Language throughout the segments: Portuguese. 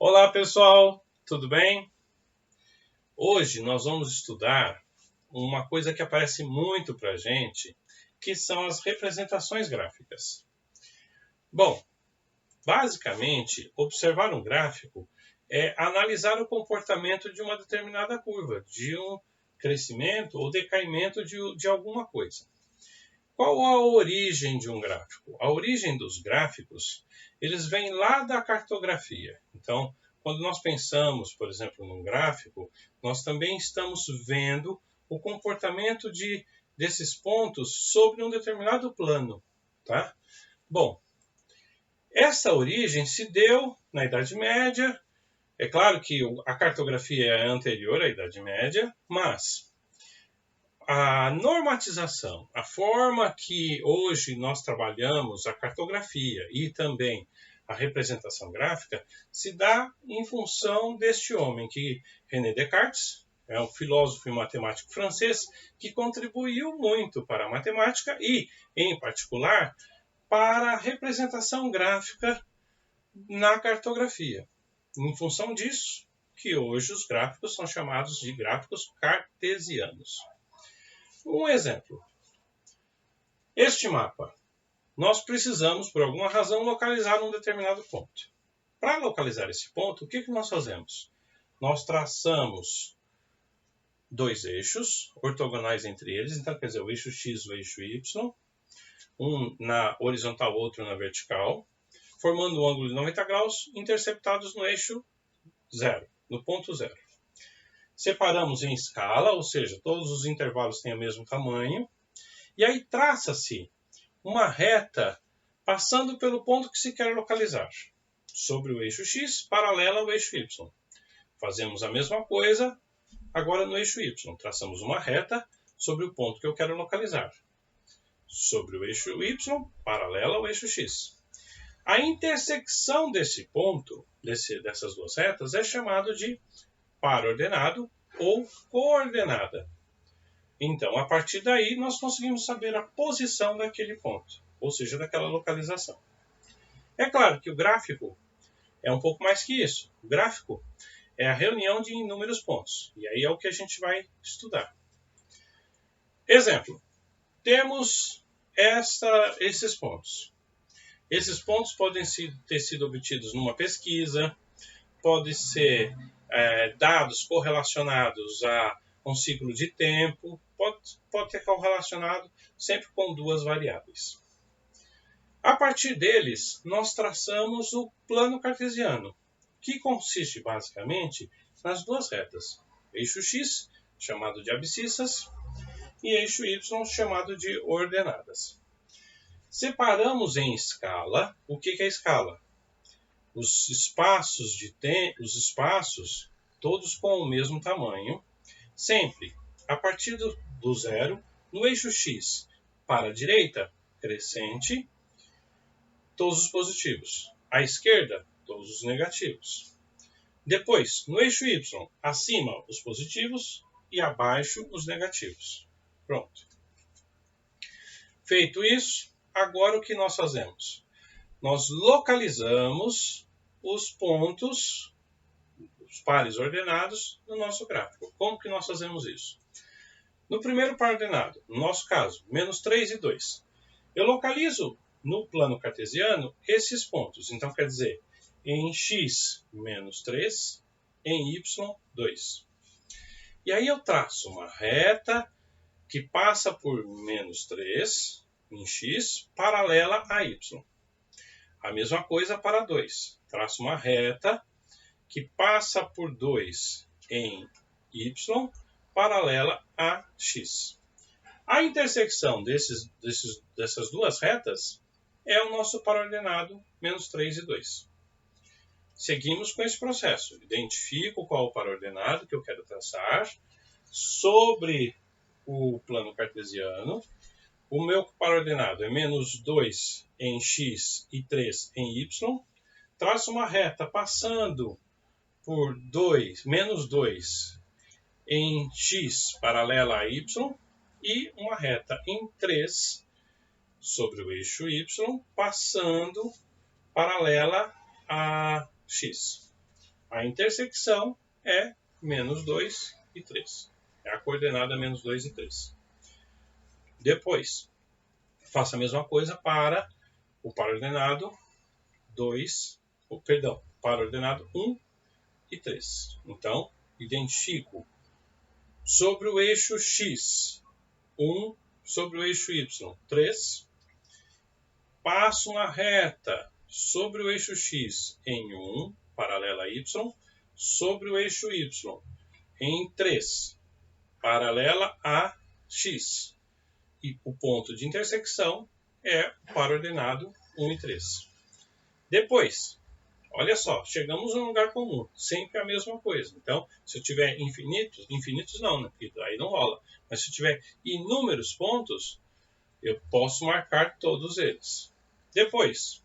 Olá pessoal, tudo bem? Hoje nós vamos estudar uma coisa que aparece muito para a gente, que são as representações gráficas. Bom, basicamente, observar um gráfico é analisar o comportamento de uma determinada curva, de um crescimento ou decaimento de alguma coisa. Qual a origem de um gráfico? A origem dos gráficos, eles vêm lá da cartografia. Então, quando nós pensamos, por exemplo, num gráfico, nós também estamos vendo o comportamento desses pontos sobre um determinado plano. Tá? Bom, essa origem se deu na Idade Média. É claro que a cartografia é anterior à Idade Média, mas a normatização, a forma que hoje nós trabalhamos a cartografia e também a representação gráfica, se dá em função deste homem, que René Descartes, é um filósofo e matemático francês, que contribuiu muito para a matemática e, em particular, para a representação gráfica na cartografia. Em função disso, que hoje os gráficos são chamados de gráficos cartesianos. Um exemplo. Este mapa. Nós precisamos, por alguma razão, localizar um determinado ponto. Para localizar esse ponto, o que nós fazemos? Nós traçamos dois eixos ortogonais entre eles, então quer dizer, o eixo X e o eixo Y, um na horizontal, outro na vertical, formando um ângulo de 90 graus, interceptados no eixo 0, no ponto 0. Separamos em escala, ou seja, todos os intervalos têm o mesmo tamanho, e aí traça-se uma reta passando pelo ponto que se quer localizar, sobre o eixo X, paralela ao eixo Y. Fazemos a mesma coisa agora no eixo Y. Traçamos uma reta sobre o ponto que eu quero localizar, sobre o eixo Y, paralela ao eixo X. A intersecção desse ponto, dessas duas retas, é chamado de par ordenado ou coordenada. Então, a partir daí, nós conseguimos saber a posição daquele ponto, ou seja, daquela localização. É claro que o gráfico é um pouco mais que isso. O gráfico é a reunião de inúmeros pontos, e aí é o que a gente vai estudar. Exemplo, temos esses pontos. Esses pontos podem ter sido obtidos numa pesquisa, podem ser dados correlacionados a um ciclo de tempo, pode ter correlacionado sempre com duas variáveis. A partir deles, nós traçamos o plano cartesiano, que consiste basicamente nas duas retas, eixo X, chamado de abscissas, e eixo Y, chamado de ordenadas. Separamos em escala. O que é escala? Os espaços todos com o mesmo tamanho, sempre a partir do zero, no eixo X para a direita, crescente, todos os positivos. À esquerda, todos os negativos. Depois, no eixo Y, acima os positivos e abaixo os negativos. Pronto. Feito isso, agora o que nós fazemos? Nós localizamos os pontos, os pares ordenados, no nosso gráfico. Como que nós fazemos isso? No primeiro par ordenado, no nosso caso, menos 3 e 2, eu localizo no plano cartesiano esses pontos. Então, quer dizer, em x, menos 3, em y, 2. E aí eu traço uma reta que passa por menos 3 em x, paralela a y. A mesma coisa para 2. Traço uma reta que passa por 2 em y, paralela a x. A intersecção dessas duas retas é o nosso par ordenado menos 3 e 2. Seguimos com esse processo. Identifico qual o par ordenado que eu quero traçar sobre o plano cartesiano. O meu par ordenado é menos 2 em x e 3 em y. Traço uma reta passando por menos 2 em x paralela a y e uma reta em 3 sobre o eixo y, passando paralela a x. A intersecção é menos 2 e 3. É a coordenada menos 2 e 3. Depois, faça a mesma coisa para o par-ordenado 2, par-ordenado 1 e 3. Então, identifico sobre o eixo X, 1, sobre o eixo Y, 3. Passo uma reta sobre o eixo X em 1, paralela a Y, sobre o eixo Y em 3, paralela a X. E o ponto de intersecção é o par-ordenado 1 e 3. Depois, olha só, chegamos a um lugar comum, sempre a mesma coisa. Então, se eu tiver infinitos não, né? Aí não rola. Mas se eu tiver inúmeros pontos, eu posso marcar todos eles. Depois,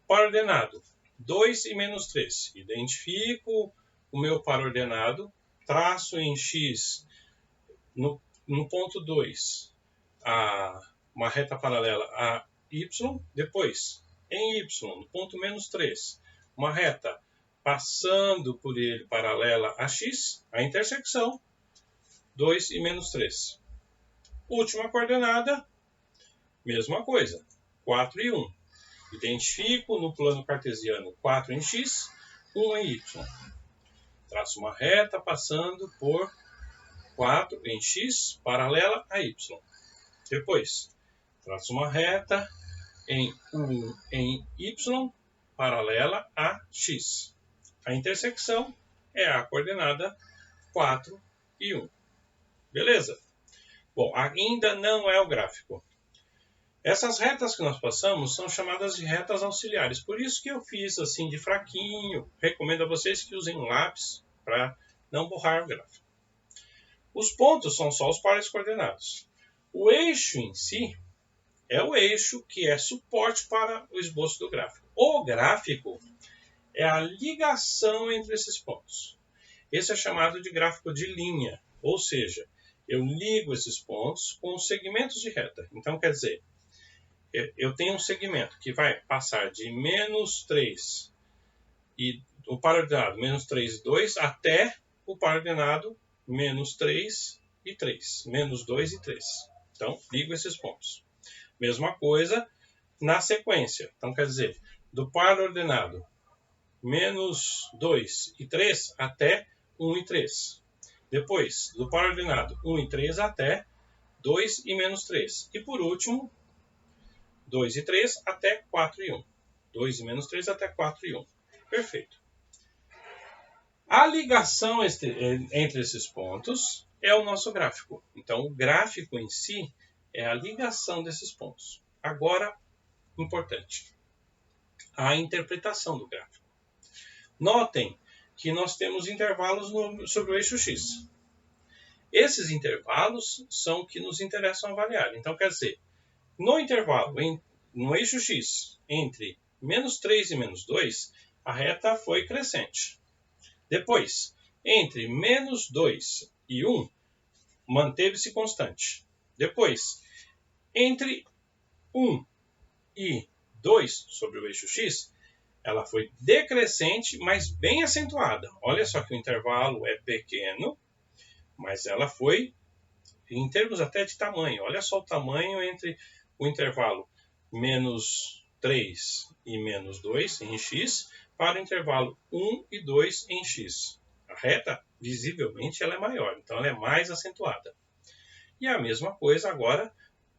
par-ordenado 2 e menos 3. Identifico o meu par-ordenado, traço em X no ponto 2 uma reta paralela a Y. Depois, em Y, no ponto menos 3, uma reta passando por ele paralela a X, a intersecção 2 e menos 3. Última coordenada, mesma coisa, 4 e 1. Identifico no plano cartesiano 4 em X, 1 em Y. Traço uma reta passando por 4 em X, paralela a Y. Depois, traço uma reta em 1 em Y, paralela a X. A intersecção é a coordenada 4 e 1. Beleza? Bom, ainda não é o gráfico. Essas retas que nós passamos são chamadas de retas auxiliares. Por isso que eu fiz assim de fraquinho. Recomendo a vocês que usem um lápis para não borrar o gráfico. Os pontos são só os pares coordenados. O eixo em si é o eixo que é suporte para o esboço do gráfico. O gráfico é a ligação entre esses pontos. Esse é chamado de gráfico de linha, ou seja, eu ligo esses pontos com os segmentos de reta. Então, quer dizer, eu tenho um segmento que vai passar de menos 3 e o par-ordenado menos 3 e 2 até o par-ordenado menos 3 e 3, menos 2 e 3. Então, ligo esses pontos. Mesma coisa na sequência. Então, quer dizer, do par-ordenado menos 2 e 3 até 1 e 3. Depois, do par-ordenado 1 e 3 até 2 e menos 3. E por último, 2 e 3 até 4 e 1. 2 e menos 3 até 4 e 1. Perfeito. A ligação entre esses pontos é o nosso gráfico. Então, o gráfico em si é a ligação desses pontos. Agora, importante, a interpretação do gráfico. Notem que nós temos intervalos sobre o eixo X. Esses intervalos são o que nos interessam avaliar. Então, quer dizer, no intervalo, no eixo X, entre menos 3 e menos 2, a reta foi crescente. Depois, entre menos 2 e 1, manteve-se constante. Depois, entre 1 e 2 sobre o eixo X, ela foi decrescente, mas bem acentuada. Olha só que o intervalo é pequeno, mas ela foi, em termos até de tamanho, olha só o tamanho entre o intervalo menos 3 e menos 2 em x, para o intervalo 1 e 2 em x. A reta, visivelmente, ela é maior, então ela é mais acentuada. E a mesma coisa agora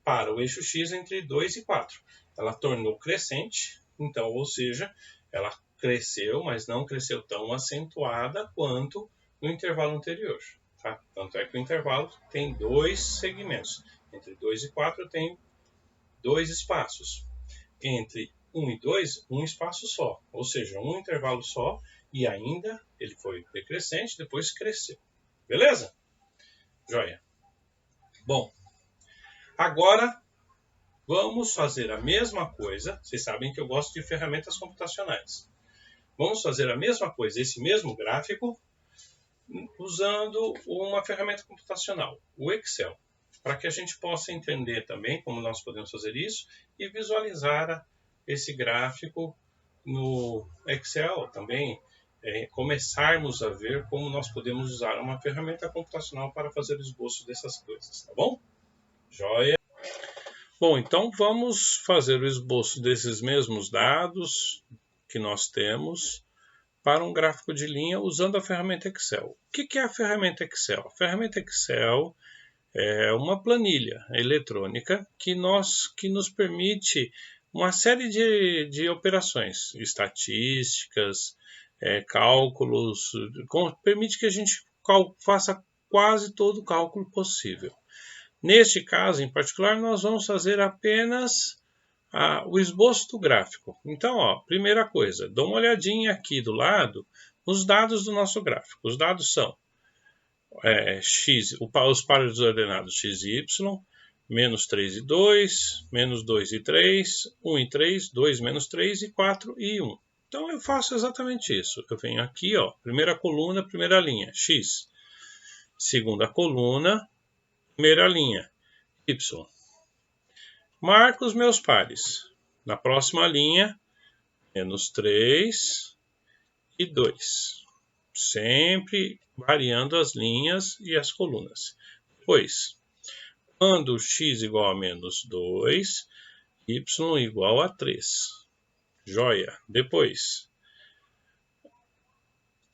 para o eixo x entre 2 e 4. Ela tornou crescente, então, ou seja, ela cresceu, mas não cresceu tão acentuada quanto no intervalo anterior. Tá? Tanto é que o intervalo tem dois segmentos. Entre 2 e 4 eu tenho dois espaços. Entre 1 e 2, um espaço só. Ou seja, um intervalo só e ainda ele foi decrescente, depois cresceu. Beleza? Joia. Bom, agora vamos fazer a mesma coisa. Vocês sabem que eu gosto de ferramentas computacionais. Vamos fazer a mesma coisa, esse mesmo gráfico, usando uma ferramenta computacional, o Excel, para que a gente possa entender também como nós podemos fazer isso e visualizar esse gráfico no Excel também. começarmos a ver como nós podemos usar uma ferramenta computacional para fazer o esboço dessas coisas, tá bom? Joia! Bom, então vamos fazer o esboço desses mesmos dados que nós temos para um gráfico de linha usando a ferramenta Excel. O que é a ferramenta Excel? A ferramenta Excel é uma planilha eletrônica que nos permite uma série de operações, estatísticas, cálculos, permite que a gente faça quase todo o cálculo possível. Neste caso, em particular, nós vamos fazer apenas o esboço do gráfico. Então, primeira coisa, dá uma olhadinha aqui do lado nos dados do nosso gráfico. Os dados são os pares ordenados x e y, menos 3 e 2, menos 2 e 3, 1 e 3, 2 menos 3 e 4 e 1. Então, eu faço exatamente isso. Eu venho aqui, primeira coluna, primeira linha, x. Segunda coluna, primeira linha, y. Marco os meus pares. Na próxima linha, menos 3 e 2. Sempre variando as linhas e as colunas. Depois, quando x igual a menos 2, y igual a 3. Joia. Depois,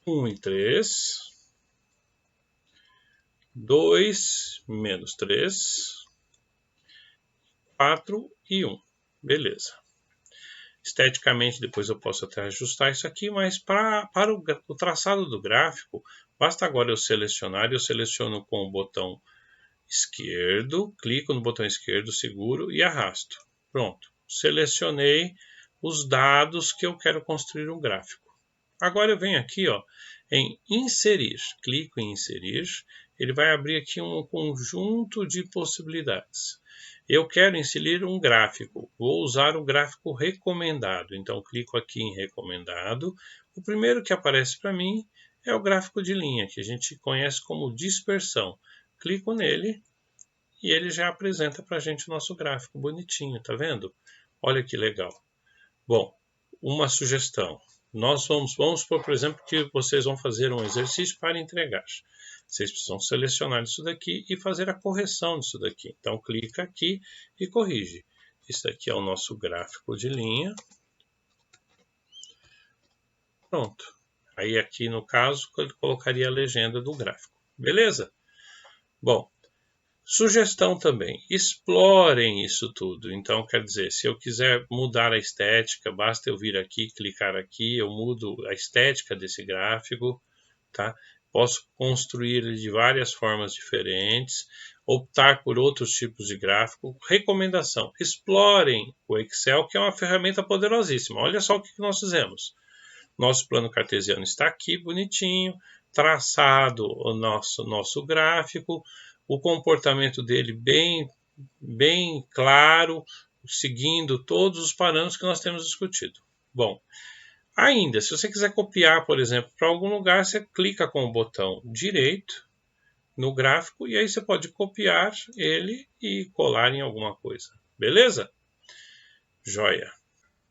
1 e 3. 2 menos 3, 4 e 1. Beleza. Esteticamente, depois eu posso até ajustar isso aqui, mas para o traçado do gráfico, basta agora eu selecionar, eu seleciono com o botão esquerdo, clico no botão esquerdo, seguro e arrasto. Pronto. Selecionei os dados que eu quero construir um gráfico. Agora eu venho aqui em inserir, clico em inserir, ele vai abrir aqui um conjunto de possibilidades. Eu quero inserir um gráfico, vou usar o gráfico recomendado, então clico aqui em recomendado. O primeiro que aparece para mim é o gráfico de linha, que a gente conhece como dispersão. Clico nele e ele já apresenta para a gente o nosso gráfico bonitinho, tá vendo? Olha que legal. Bom, uma sugestão. Nós vamos supor, por exemplo, que vocês vão fazer um exercício para entregar. Vocês precisam selecionar isso daqui e fazer a correção disso daqui. Então, clica aqui e corrige. Isso daqui é o nosso gráfico de linha. Pronto. Aí aqui, no caso, eu colocaria a legenda do gráfico. Beleza? Bom, sugestão também, explorem isso tudo. Então, quer dizer, se eu quiser mudar a estética, basta eu vir aqui, clicar aqui, eu mudo a estética desse gráfico, tá? Posso construir ele de várias formas diferentes, optar por outros tipos de gráfico. Recomendação, explorem o Excel, que é uma ferramenta poderosíssima. Olha só o que nós fizemos. Nosso plano cartesiano está aqui, bonitinho, traçado o nosso gráfico, o comportamento dele bem claro, seguindo todos os parâmetros que nós temos discutido. Bom, ainda, se você quiser copiar, por exemplo, para algum lugar, você clica com o botão direito no gráfico e aí você pode copiar ele e colar em alguma coisa. Beleza? Joia.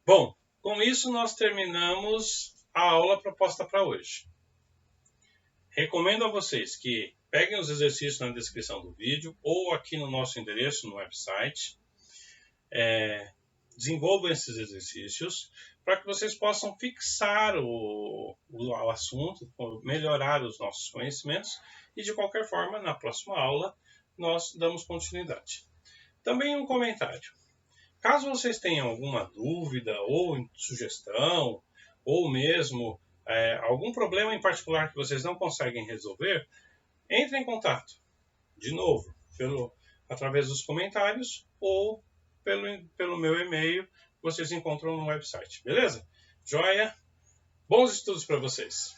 Bom, com isso nós terminamos a aula proposta para hoje. Recomendo a vocês que peguem os exercícios na descrição do vídeo ou aqui no nosso endereço no website. Desenvolvam esses exercícios para que vocês possam fixar o assunto, melhorar os nossos conhecimentos e, de qualquer forma, na próxima aula, nós damos continuidade. Também um comentário. Caso vocês tenham alguma dúvida ou sugestão, ou mesmo algum problema em particular que vocês não conseguem resolver, entre em contato, de novo, através dos comentários ou pelo meu e-mail, vocês encontram no website, beleza? Joia? Bons estudos para vocês!